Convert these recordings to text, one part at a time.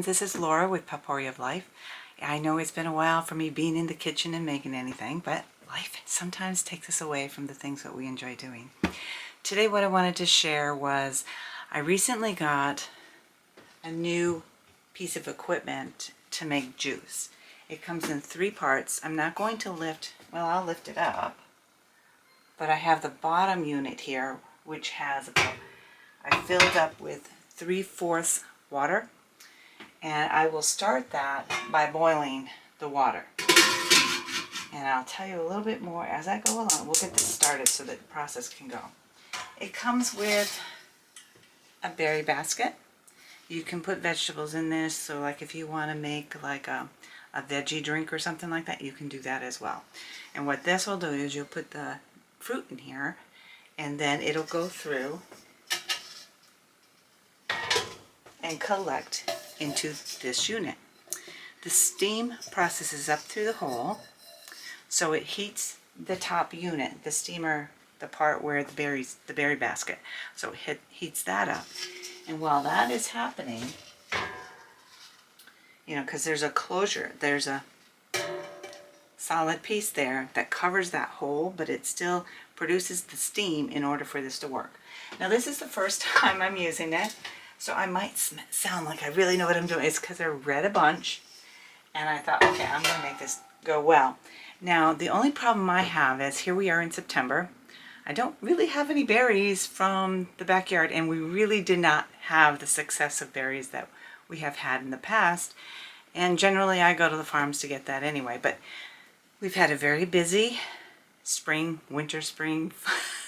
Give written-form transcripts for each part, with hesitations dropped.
friends, this is Laura with Potpourri of Life. I know it's been a while for me being in the kitchen and making anything, but life sometimes takes us away from the things that we enjoy doing. Today what I wanted to share was I recently got a new piece of equipment to make juice. It comes in 3 parts. I'm not going to lift, well, I'll lift it up, but I have the bottom unit here, which has about, I filled up with 3/4 water, and I will start that by boiling the water. And I'll tell you a little bit more as I go along. We'll get this started so that the process can go. It comes with a berry basket. You can put vegetables in this, so like if you want to make like a veggie drink or something like that, you can do that as well. And what this will do is you'll put the fruit in here, and then it'll go through and collect into this unit. The steam processes up through the hole, so it heats the top unit, the steamer, the part where the berry basket. So it heats that up. And while that is happening, you know, because there's a closure, there's a solid piece there that covers that hole, but it still produces the steam in order for this to work. Now this is the first time I'm using it, so I might sound like I really know what I'm doing. It's because I read a bunch and I thought, okay, I'm going to make this go well. Now the only problem I have is here we are in September. I don't really have any berries from the backyard, and we really did not have the success of berries that we have had in the past. And generally I go to the farms to get that anyway, but we've had a very busy spring, winter, spring,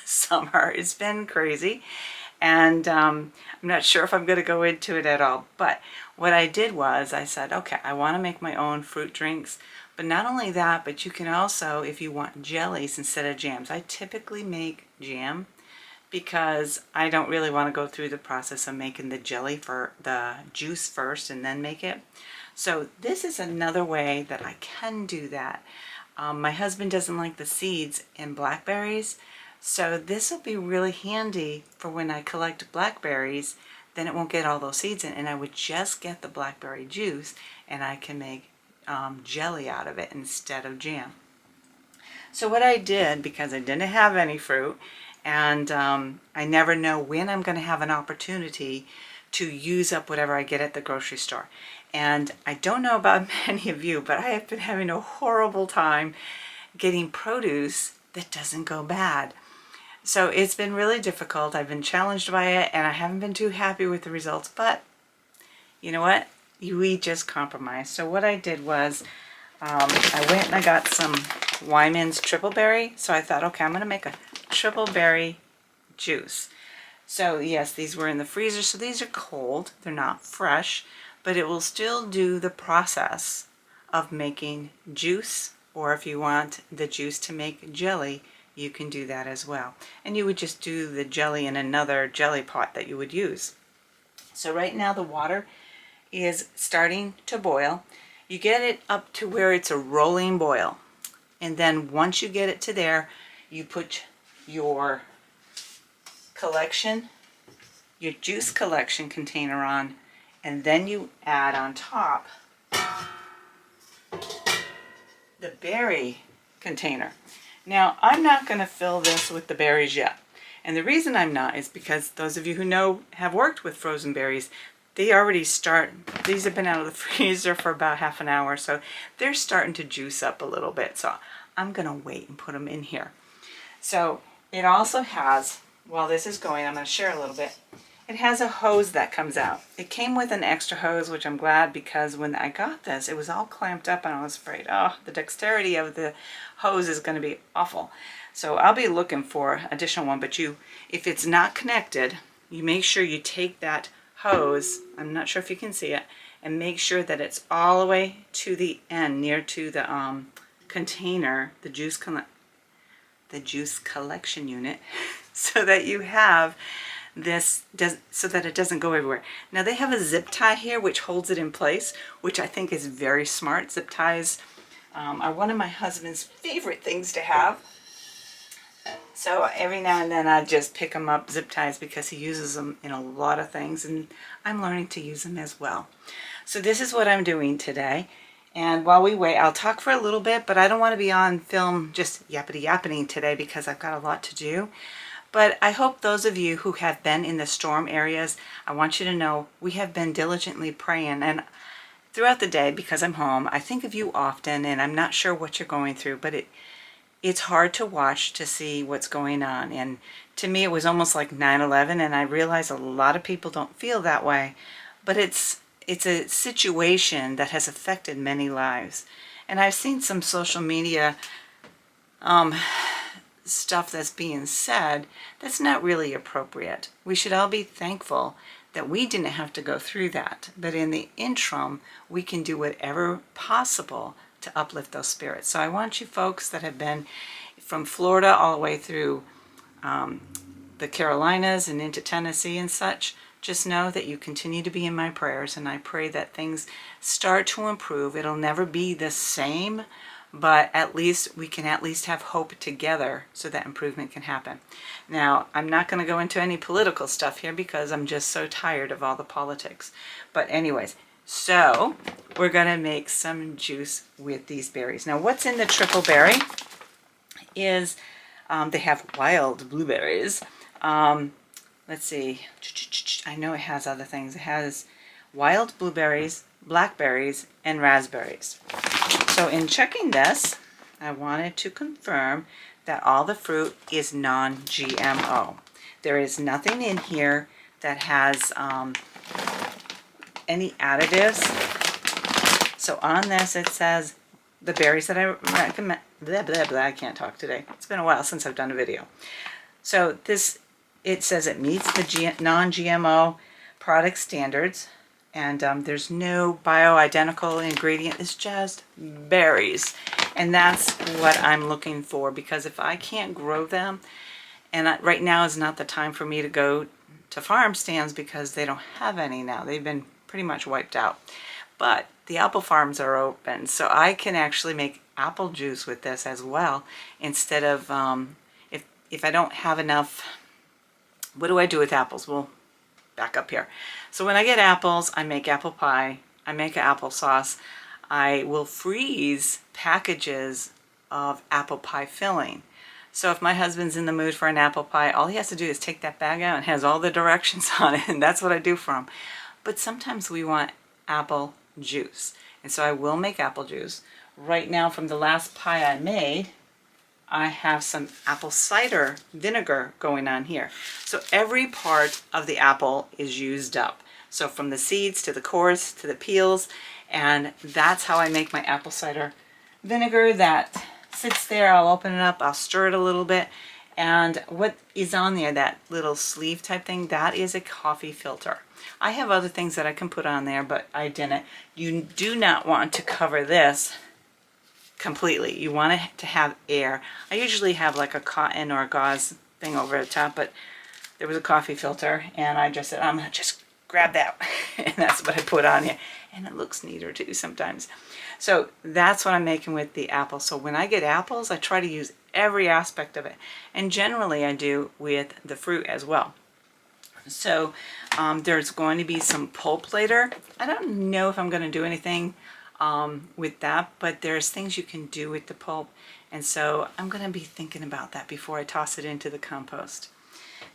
summer. It's been crazy. And I'm not sure if I'm going to go into it at all. But what I did was I said, okay, I want to make my own fruit drinks. But not only that, but you can also, if you want jellies instead of jams. I typically make jam because I don't really want to go through the process of making the jelly for the juice first and then make it. So this is another way that I can do that. My husband doesn't like the seeds in blackberries, so this will be really handy for when I collect blackberries. Then it won't get all those seeds in, and I would just get the blackberry juice and I can make jelly out of it instead of jam. So what I did, because I didn't have any fruit, and I never know when I'm going to have an opportunity to use up whatever I get at the grocery store. And I don't know about many of you, but I have been having a horrible time getting produce that doesn't go bad. So it's been really difficult. I've been challenged by it, and I haven't been too happy with the results, but you know what? We just compromised. So what I did was I went and I got some Wyman's triple berry. So I thought, okay, I'm going to make a triple berry juice. So yes, these were in the freezer, so these are cold. They're not fresh, but it will still do the process of making juice, or if you want the juice to make jelly, you can do that as well. And you would just do the jelly in another jelly pot that you would use. So right now the water is starting to boil. You get it up to where it's a rolling boil. And then once you get it to there, you put your collection, your juice collection container on, and then you add on top the berry container. Now, I'm not going to fill this with the berries yet. And the reason I'm not is because those of you who know, have worked with frozen berries, they already start, these have been out of the freezer for about half an hour, so they're starting to juice up a little bit. So I'm going to wait and put them in here. So it also has, while this is going, I'm going to share a little bit. It has a hose that comes out. It came with an extra hose, which I'm glad, because when I got this, it was all clamped up and I was afraid, oh, the dexterity of the hose is going to be awful. So I'll be looking for additional one, but if it's not connected, you make sure you take that hose, I'm not sure if you can see it, and make sure that it's all the way to the end, near to the container, the juice collection unit, so that you have this, so that it doesn't go everywhere. Now they have a zip tie here which holds it in place, which I think is very smart. Zip ties are one of my husband's favorite things to have. So every now and then I just pick him up, zip ties, because he uses them in a lot of things, and I'm learning to use them as well. So this is what I'm doing today. And while we wait, I'll talk for a little bit, but I don't want to be on film just yappity-yappeting today because I've got a lot to do. But I hope those of you who have been in the storm areas, I want you to know we have been diligently praying. And throughout the day, because I'm home, I think of you often, and I'm not sure what you're going through, but it's hard to watch to see what's going on. And to me, it was almost like 9/11, and I realize a lot of people don't feel that way, but it's a situation that has affected many lives. And I've seen some social media stuff that's being said that's not really appropriate. We should all be thankful that we didn't have to go through that. But in the interim, we can do whatever possible to uplift those spirits. So I want you folks that have been from Florida all the way through the Carolinas and into Tennessee and such, just know that you continue to be in my prayers, and I pray that things start to improve. It'll never be the same, but at least we can at least have hope together so that improvement can happen. Now, I'm not going to go into any political stuff here because I'm just so tired of all the politics. But anyways, so we're going to make some juice with these berries. Now, what's in the triple berry is they have wild blueberries. Let's see, I know it has other things. It has wild blueberries, blackberries, and raspberries. So in checking this, I wanted to confirm that all the fruit is non-GMO. There is nothing in here that has any additives. So on this it says the berries that I recommend, blah, blah, blah, I can't talk today. It's been a while since I've done a video. So this, it says it meets the non-GMO product standards, and there's no bioidentical ingredient. It's just berries, and that's what I'm looking for, because if I can't grow them, and right now is not the time for me to go to farm stands because they don't have any now. They've been pretty much wiped out. But the apple farms are open, so I can actually make apple juice with this as well, instead of if I don't have enough. What do I do with apples? Well, back up here. So when I get apples, I make apple pie, I make applesauce. I will freeze packages of apple pie filling. So if my husband's in the mood for an apple pie, all he has to do is take that bag out and it has all the directions on it, and that's what I do for him. But sometimes we want apple juice, and so I will make apple juice. Right now, from the last pie I made, I have some apple cider vinegar going on here. So every part of the apple is used up. So from the seeds to the cores to the peels, and that's how I make my apple cider vinegar that sits there. I'll open it up, I'll stir it a little bit, and what is on there, that little sleeve type thing, that is a coffee filter. I have other things that I can put on there, but I didn't. You do not want to cover this completely. You want it to have air. I usually have like a cotton or a gauze thing over the top, but there was a coffee filter, and I just said, I'm gonna just grab that, and that's what I put on here, and it looks neater too sometimes. So that's what I'm making with the apple. So when I get apples, I try to use every aspect of it, and generally I do with the fruit as well. So there's going to be some pulp later. I don't know if I'm going to do anything with that, but there's things you can do with the pulp, and so I'm going to be thinking about that before I toss it into the compost.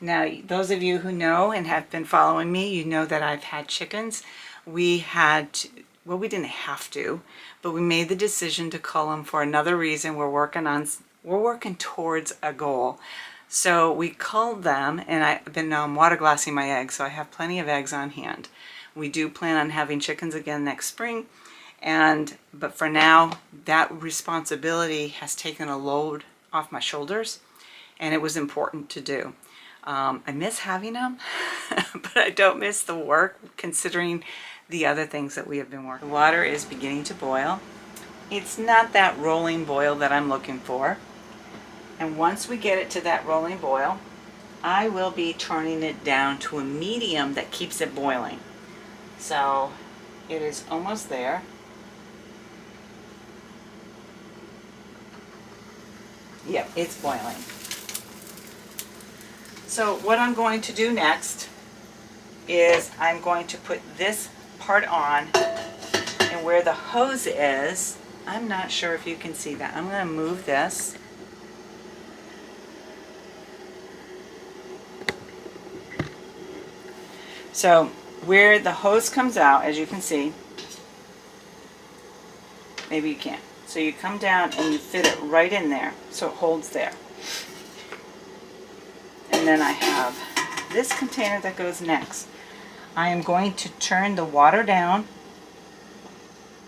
Now, those of you who know and have been following me, you know that I've had chickens. We had to, well, we didn't have to, but we made the decision to cull them for another reason. We're working towards a goal. So we culled them, and I've been water glassing my eggs, so I have plenty of eggs on hand. We do plan on having chickens again next spring, but for now, that responsibility has taken a load off my shoulders, and it was important to do. I miss having them, but I don't miss the work considering the other things that we have been working. The water is beginning to boil. It's not that rolling boil that I'm looking for. And once we get it to that rolling boil, I will be turning it down to a medium that keeps it boiling. So it is almost there. Yep, it's boiling. So what I'm going to do next is I'm going to put this part on where the hose is, I'm not sure if you can see that. I'm going to move this. So where the hose comes out, as you can see, maybe you can't. So you come down and you fit it right in there so it holds there. And then I have this container that goes next. I am going to turn the water down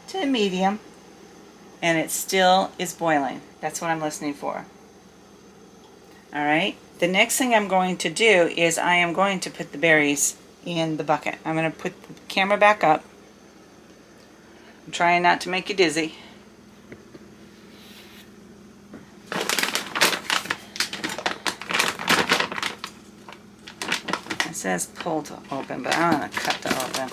to medium, and it still is boiling. That's what I'm listening for. All right. The next thing I'm going to do is I am going to put the berries in the bucket. I'm going to put the camera back up. I'm trying not to make you dizzy. It says pull to open, but I'm going to cut to open.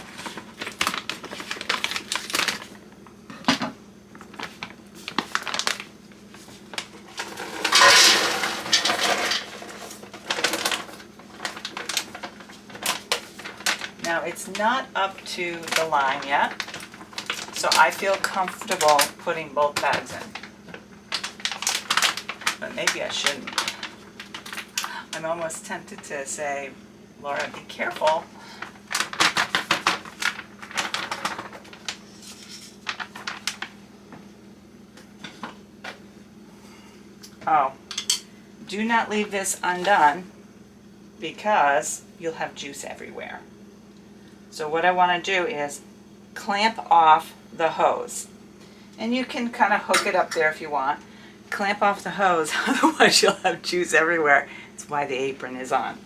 Now it's not up to the line yet, so I feel comfortable putting both bags in. But maybe I shouldn't. I'm almost tempted to say, Laura, be careful. Oh, do not leave this undone because you'll have juice everywhere. So what I want to do is clamp off the hose. And you can kind of hook it up there if you want. Clamp off the hose, otherwise you'll have juice everywhere. That's why the apron is on.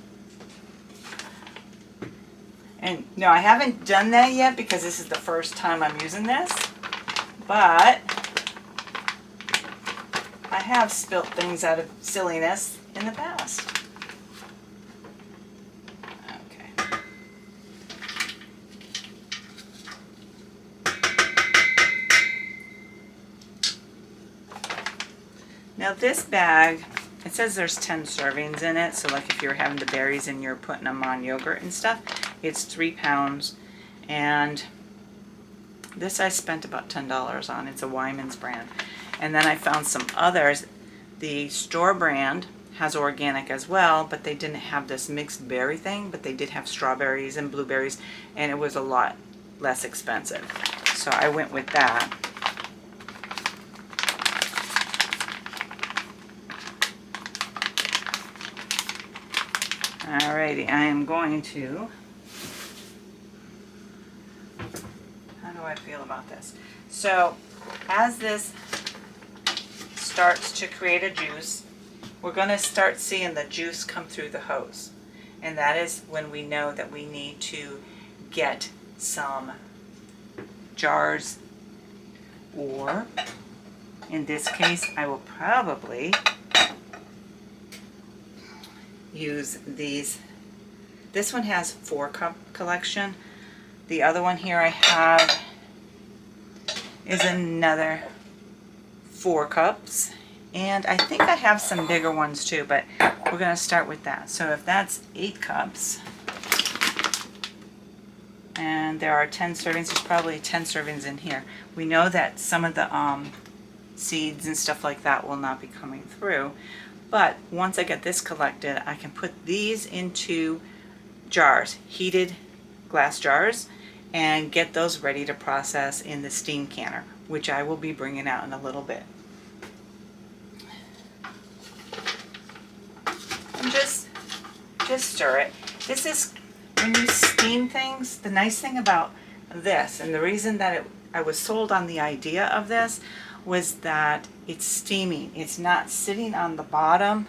And no, I haven't done that yet because this is the first time I'm using this. But I have spilt things out of silliness in the past. Okay. Now this bag, it says there's 10 servings in it, so like if you're having the berries and you're putting them on yogurt and stuff, it's 3 pounds. And this I spent about $10 on. It's a Wyman's brand. And then I found some others. The store brand has organic as well, but they didn't have this mixed berry thing, but they did have strawberries and blueberries, and it was a lot less expensive. So I went with that. Alrighty, I am going to, how do I feel about this? So as this starts to create a juice, we're going to start seeing the juice come through the hose. And that is when we know that we need to get some jars, or in this case I will probably use these. This one has 4-cup collection. The other one here I have is another 4 cups. And I think I have some bigger ones too, but we're going to start with that. So if that's 8 cups, and there are 10 servings, there's probably 10 servings in here. We know that some of the seeds and stuff like that will not be coming through. But once I get this collected, I can put these into jars, heated glass jars, and get those ready to process in the steam canner, which I will be bringing out in a little bit. And just stir it. This is, when you steam things, the nice thing about this, and the reason that I was sold on the idea of this, was that it's steaming. It's not sitting on the bottom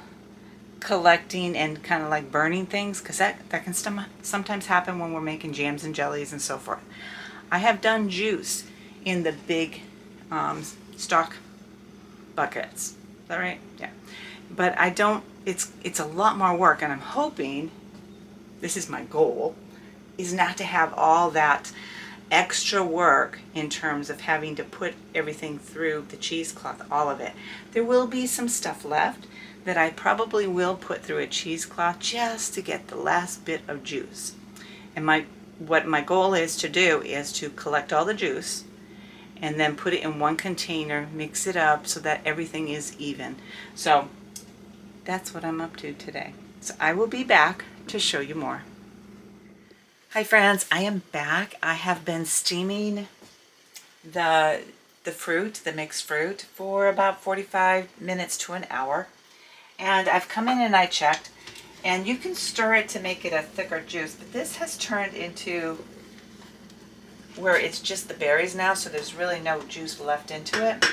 collecting and kind of like burning things, because that can sometimes happen when we're making jams and jellies and so forth. I have done juice in the big stock buckets. Is that right? Yeah. But I don't, it's a lot more work, and I'm hoping, this is my goal, is not to have all that extra work in terms of having to put everything through the cheesecloth, all of it. There will be some stuff left that I probably will put through a cheesecloth just to get the last bit of juice. And what my goal is to do is to collect all the juice and then put it in one container, mix it up so that everything is even. So that's what I'm up to today. So I will be back to show you more. Hi friends, I am back. I have been steaming the fruit, the mixed fruit, for about 45 minutes to an hour. And I've come in and I checked, and you can stir it to make it a thicker juice, but this has turned into where it's just the berries now, so there's really no juice left into it.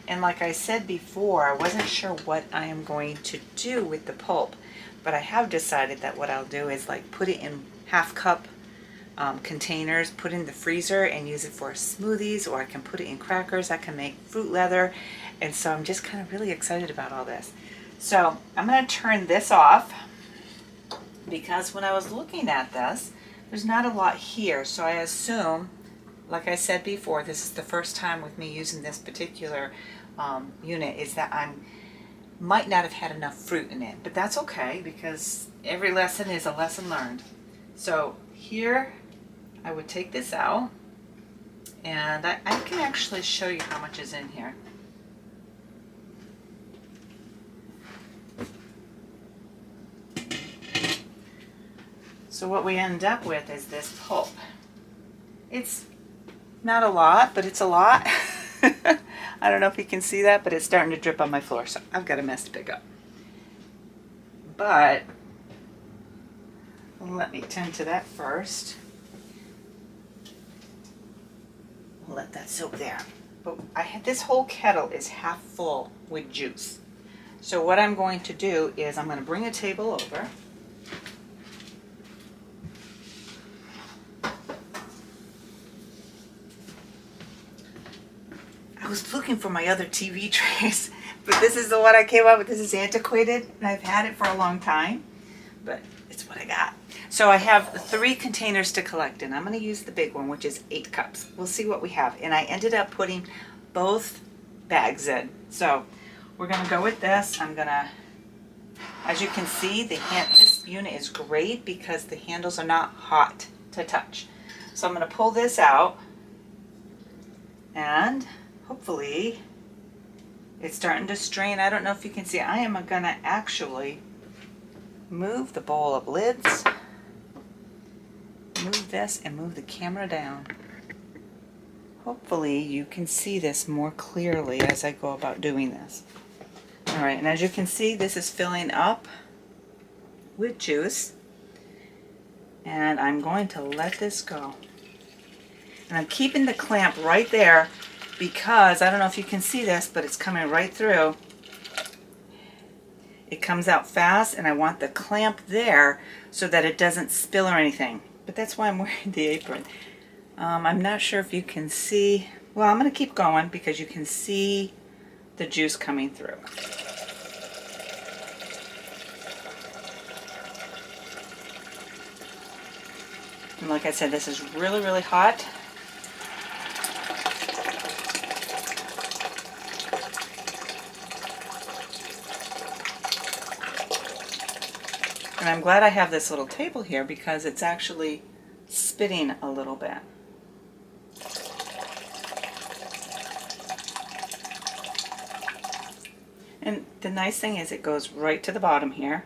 And like I said before, I wasn't sure what I am going to do with the pulp, but I have decided that what I'll do is like put it in half-cup containers, put it in the freezer and use it for smoothies, or I can put it in crackers. I can make fruit leather, and so I'm just kind of really excited about all this. So I'm going to turn this off, because when I was looking at this, there's not a lot here, so I assume, like I said before, this is the first time with me using this particular unit, is that I might not have had enough fruit in it, but that's okay, because every lesson is a lesson learned. So here I would take this out, and I can actually show you how much is in here. So what we end up with is this pulp. It's not a lot, but it's a lot. I don't know if you can see that, but it's starting to drip on my floor, so I've got a mess to pick up. But let me tend to that first. We'll let that soak there. But this whole kettle is half full with juice. So what I'm going to do is I'm going to bring a table over. I was looking for my other TV trays, but this is the one I came up with. This is antiquated, and I've had it for a long time, but it's what I got. So I have 3 containers to collect in. I'm going to use the big one, which is 8 cups. We'll see what we have. And I ended up putting both bags in. So we're going to go with this. I'm going to, as you can see, this unit is great because the handles are not hot to touch. So I'm going to pull this out, and hopefully it's starting to strain. I don't know if you can see. I am going to actually move the bowl of lids, move this, and move the camera down. Hopefully you can see this more clearly as I go about doing this. Alright, and as you can see, this is filling up with juice, and I'm going to let this go. And I'm keeping the clamp right there because, I don't know if you can see this, but it's coming right through. It comes out fast, and I want the clamp there so that it doesn't spill or anything. But that's why I'm wearing the apron. I'm not sure if you can see. Well, I'm going to keep going because you can see the juice coming through. And like I said, this is really, really hot. And I'm glad I have this little table here because it's actually spitting a little bit. And the nice thing is it goes right to the bottom here.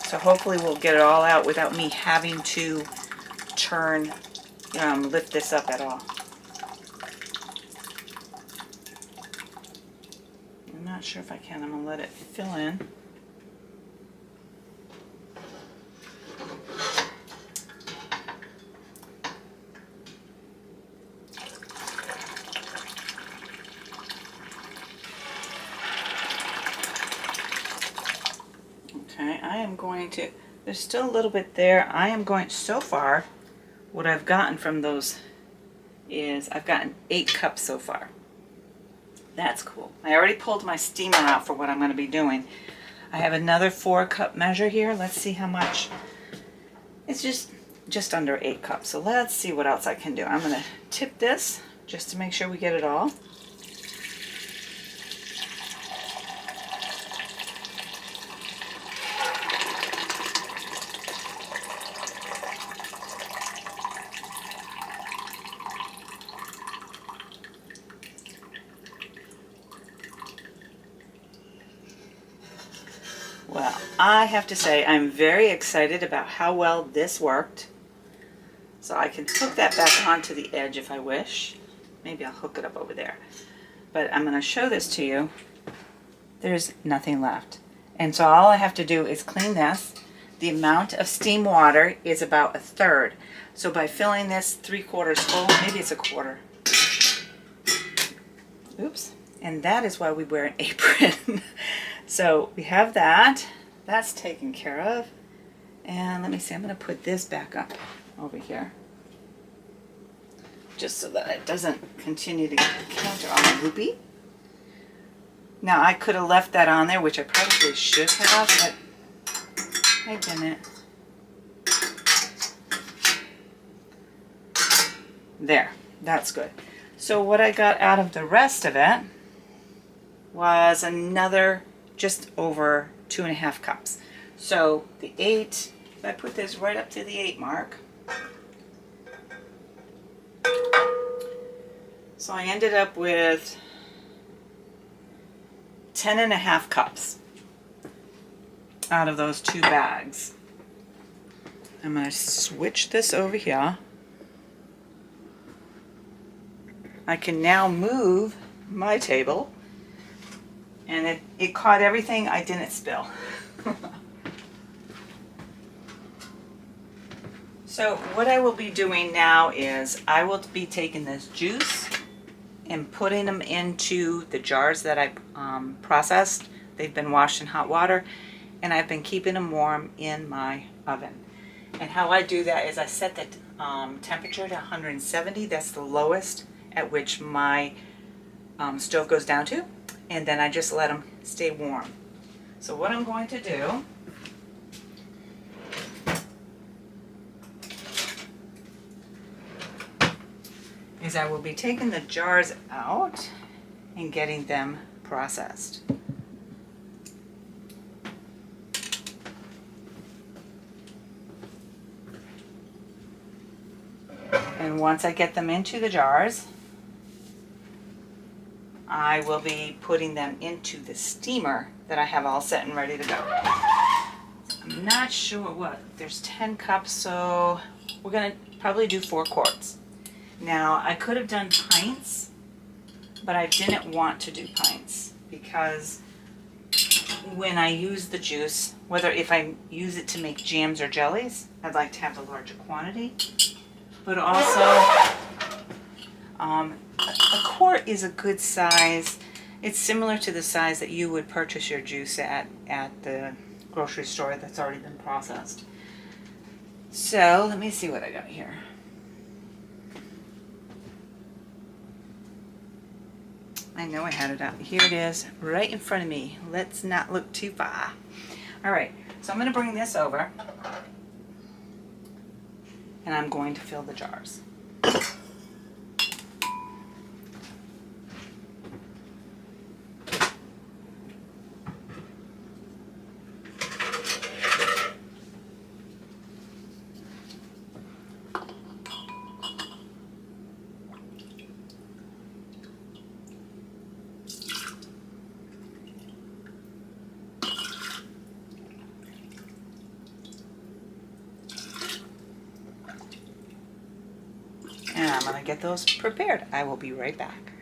So hopefully we'll get it all out without me having to lift this up at all. I'm not sure if I can. I'm going to let it fill in. Okay, I am going to, there's still a little bit there. I am going, so far, what I've gotten from those is I've gotten 8 cups so far. That's cool. I already pulled my steamer out for what I'm going to be doing. I have another 4-cup measure here. Let's see how much. It's just under 8 cups. So let's see what else I can do. I'm going to tip this just to make sure we get it all. I have to say I'm very excited about how well this worked. So I can hook that back onto the edge if I wish. Maybe I'll hook it up over there. But I'm going to show this to you. There's nothing left. And so all I have to do is clean this. The amount of steam water is about 1/3. So by filling this 3/4 full, maybe it's 1/4. Oops. And that is why we wear an apron. So we have that. That's taken care of. And let me see, I'm going to put this back up over here, just so that it doesn't continue to get the counter all loopy. Now I could have left that on there, which I probably should have, but I didn't. There, that's good. So what I got out of the rest of it was another just over 2.5 cups. So the 8, if I put this right up to the 8 mark, so I ended up with 10.5 cups out of those 2 bags. I'm going to switch this over here. I can now move my table, and it caught everything I didn't spill. So what I will be doing now is I will be taking this juice and putting them into the jars that I processed. They've been washed in hot water, and I've been keeping them warm in my oven. And how I do that is I set the temperature to 170. That's the lowest at which my stove goes down to, and then I just let them stay warm. So what I'm going to do is I will be taking the jars out and getting them processed. And once I get them into the jars, I will be putting them into the steamer that I have all set and ready to go. I'm not sure what, there's 10 cups, so we're going to probably do 4 quarts. Now, I could have done pints, but I didn't want to do pints because when I use the juice, whether if I use it to make jams or jellies, I'd like to have the larger quantity. But also, a quart is a good size. It's similar to the size that you would purchase your juice at the grocery store that's already been processed. So, let me see what I got here. I know I had it out. Here it is, right in front of me. Let's not look too far. All right, so I'm going to bring this over, and I'm going to fill the jars. And I'm going to get those prepared. I will be right back.